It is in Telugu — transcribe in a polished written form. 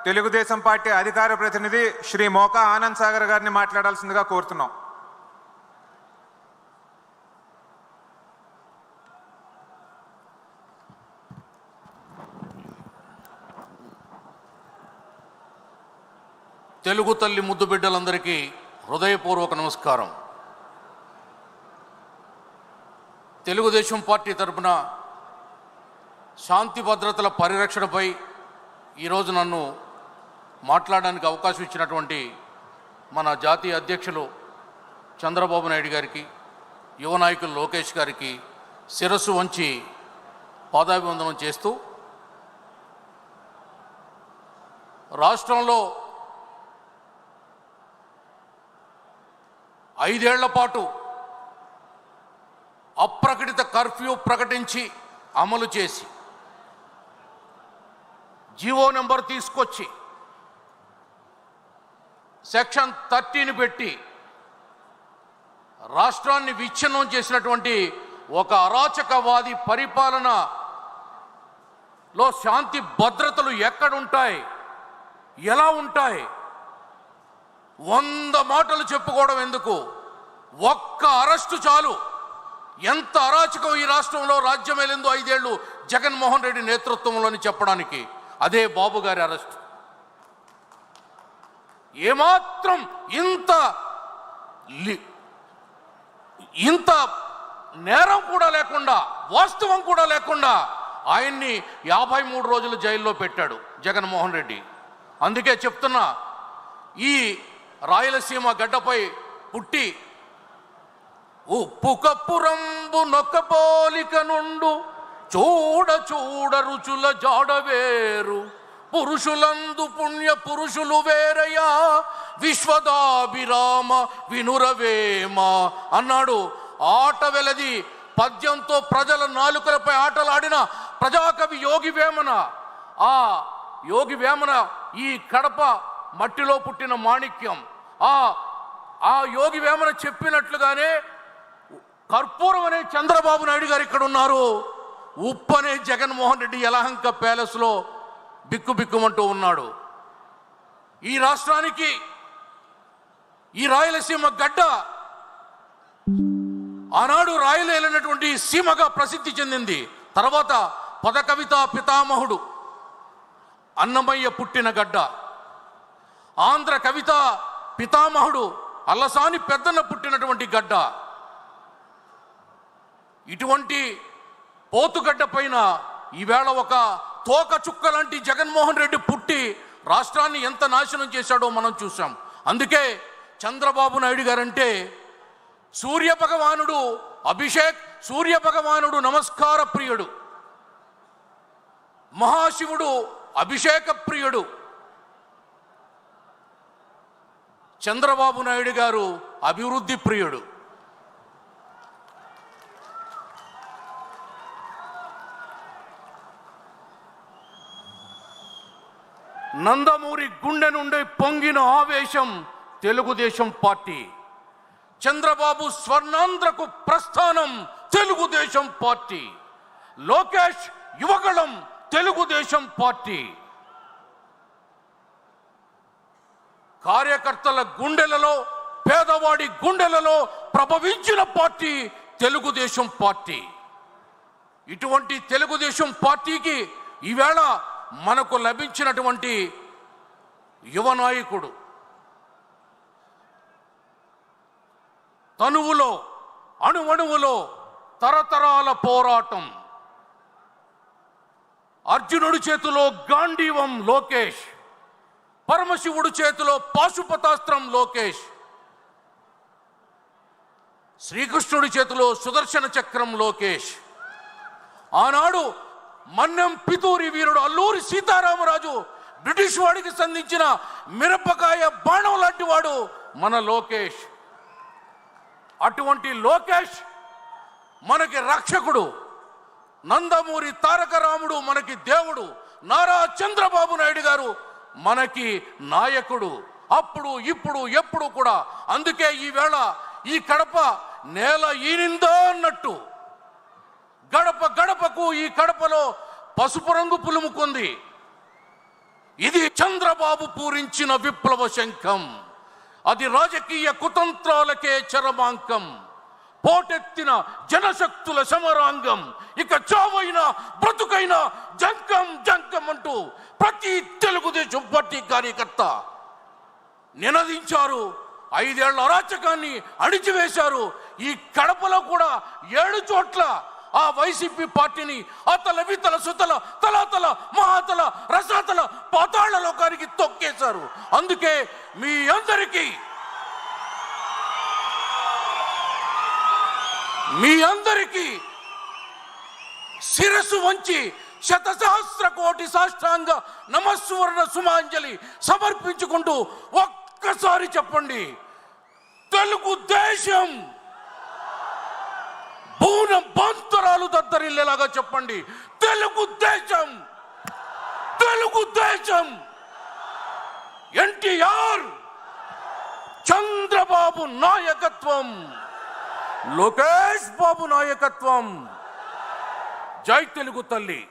తెలుగుదేశం పార్టీ అధికార ప్రతినిధి శ్రీ మోకా ఆనంద్ సాగర్ గారిని మాట్లాడాల్సిందిగా కోరుతున్నాం. తెలుగు తల్లి ముద్దు బిడ్డలందరికీ హృదయపూర్వక నమస్కారం. తెలుగుదేశం పార్టీ తరపున శాంతి భద్రతల పరిరక్షణపై ఈరోజు నన్ను మాట్లాడడానికి అవకాశం ఇచ్చినటువంటి మన జాతీయ అధ్యక్షులు చంద్రబాబు నాయుడు గారికి, యువ నాయకులు లోకేష్ గారికి శిరస్సు వంచి పాదాభివందనం చేస్తూ, రాష్ట్రంలో 5 ఏళ్ల పాటు అప్రకటిత కర్ఫ్యూ ప్రకటించి అమలు చేసి జీవో నెంబర్ తీసుకొచ్చి సెక్షన్ 30ని పెట్టి రాష్ట్రాన్ని విచ్ఛిన్నం చేసినటువంటి ఒక అరాచకవాది పరిపాలనలో శాంతి భద్రతలు ఎక్కడుంటాయి, ఎలా ఉంటాయి? 100 మాటలు చెప్పుకోవడం ఎందుకు? ఒక్క అరెస్టు చాలు. ఎంత అరాచకం ఈ రాష్ట్రంలో రాజ్యం వెళ్ళిందో 5 ఏళ్ళు జగన్మోహన్ రెడ్డి నేతృత్వంలోని చెప్పడానికి. అదే బాబు గారి అరెస్ట్. ఏమాత్రం ఇంత నేరం కూడా లేకుండా, వాస్తవం కూడా లేకుండా ఆయన్ని 53 రోజులు జైల్లో పెట్టాడు జగన్మోహన్ రెడ్డి. అందుకే చెప్తున్నా, ఈ రాయలసీమ గడ్డపై పుట్టి ఉప్పు కప్పురంబు నొక్కపోలిక నుండు చూడ చూడ రుచుల జాడవేరు పురుషులందు పుణ్య పురుషులు వేరయ్యా విశ్వదాభిరామ వినురవేమ అన్నాడు. ఆట వెలది పద్యంతో ప్రజల నాలుకలపై ఆటలాడిన ప్రజాకవి యోగి వేమన. ఆ యోగి వేమన ఈ కడప మట్టిలో పుట్టిన మాణిక్యం. ఆ యోగి వేమన చెప్పినట్లుగానే కర్పూరం అనే చంద్రబాబు నాయుడు గారు ఇక్కడ ఉన్నారు. ఉప్పు అనే జగన్మోహన్ రెడ్డి యలహంక ప్యాలెస్లో బిక్కుబిక్కుమంటూ ఉన్నాడు. ఈ రాష్ట్రానికి, ఈ రాయలసీమ గడ్డ ఆనాడు రాయలేనటువంటి సీమగా ప్రసిద్ధి చెందింది. తర్వాత పద కవితా పితామహుడు అన్నమయ్య పుట్టిన గడ్డ. ఆంధ్ర కవిత పితామహుడు అల్లసాని పెద్దన్న పుట్టినటువంటి గడ్డ. ఇటువంటి పోతుగడ్డ పైన ఈవేళ ఒక తోక చుక్క లాంటి జగన్మోహన్ రెడ్డి పుట్టి రాష్ట్రాన్ని ఎంత నాశనం చేశాడో మనం చూసాం. అందుకే చంద్రబాబు నాయుడు గారంటే సూర్య భగవానుడు నమస్కార ప్రియుడు, మహాశివుడు అభిషేక ప్రియుడు. చంద్రబాబు నాయుడు గారు అభివృద్ధి ప్రియుడు. నందమూరి గుండె నుండి పొంగిన ఆవేశం తెలుగుదేశం పార్టీ. చంద్రబాబు స్వర్ణాంధ్రకు ప్రస్థానం తెలుగుదేశం పార్టీ. లోకేష్ యువగళం తెలుగుదేశం పార్టీ. కార్యకర్తల గుండెలలో, పేదవాడి గుండెలలో ప్రభవించిన పార్టీ తెలుగుదేశం పార్టీ. ఇటువంటి తెలుగుదేశం పార్టీకి ఈవేళ మనకు లభించినటువంటి యువ నాయకుడు, తనువులో అణువణువులో తరతరాల పోరాటం, అర్జునుడి చేతిలో గాంధీవం లోకేష్, పరమశివుడి చేతిలో పాశుపతాస్త్రం లోకేష్, శ్రీకృష్ణుడి చేతిలో సుదర్శన చక్రం లోకేష్. ఆనాడు మన్నెం పితూరి వీరుడు అల్లూరి సీతారామరాజు బ్రిటిష్ వాడికి సంధించిన మిరపకాయ బాణం లాంటి వాడు మన లోకేష్. అటువంటి లోకేష్ మనకి రక్షకుడు. నందమూరి తారక రాముడు మనకి దేవుడు. నారా చంద్రబాబు నాయుడు గారు మనకి నాయకుడు. అప్పుడు ఇప్పుడు ఎప్పుడు కూడా. అందుకే ఈవేళ ఈ కడప నేల ఈనిందో అన్నట్టు గడప గడపకు ఈ కడపలో పసుపు రంగు పులుముకుంది. ఇది చంద్రబాబు పూరించిన విప్లవ శంఖం. అది రాజకీయ కుతంత్రాలకే చరమాంకం. పోటెత్తిన జనశక్తుల సమరాంగం. ఇక చావైన బ్రతుకైన జంకం జంకం అంటూ ప్రతి తెలుగుదేశం పార్టీ కార్యకర్త నినదించారు. 5 ఏళ్ల అరాచకాన్ని అణిచివేశారు. ఈ కడపలో కూడా 7 చోట్ల ఆ వైసీపీ పార్టీని అతల వితల సుతల తలాతల మహాతల రసాతల పాతాళ లోకానికి తొక్కేశారు. అందుకే మీ అందరికీ శిరస్సు వంచి శతసహస్ర కోటి సాష్టాంగ నమస్సువర్ణ సుమాంజలి సమర్పించుకుంటూ ఒక్కసారి చెప్పండి, తెలుగుదేశం. బూనం బంతరాలు దద్దరిల్లేలాగా చెప్పండి, తెలుగుదేశం, తెలుగుదేశం. ఎన్టీఆర్, చంద్రబాబు నాయకత్వం, లోకేష్ బాబు నాయకత్వం. జై తెలుగు తల్లి.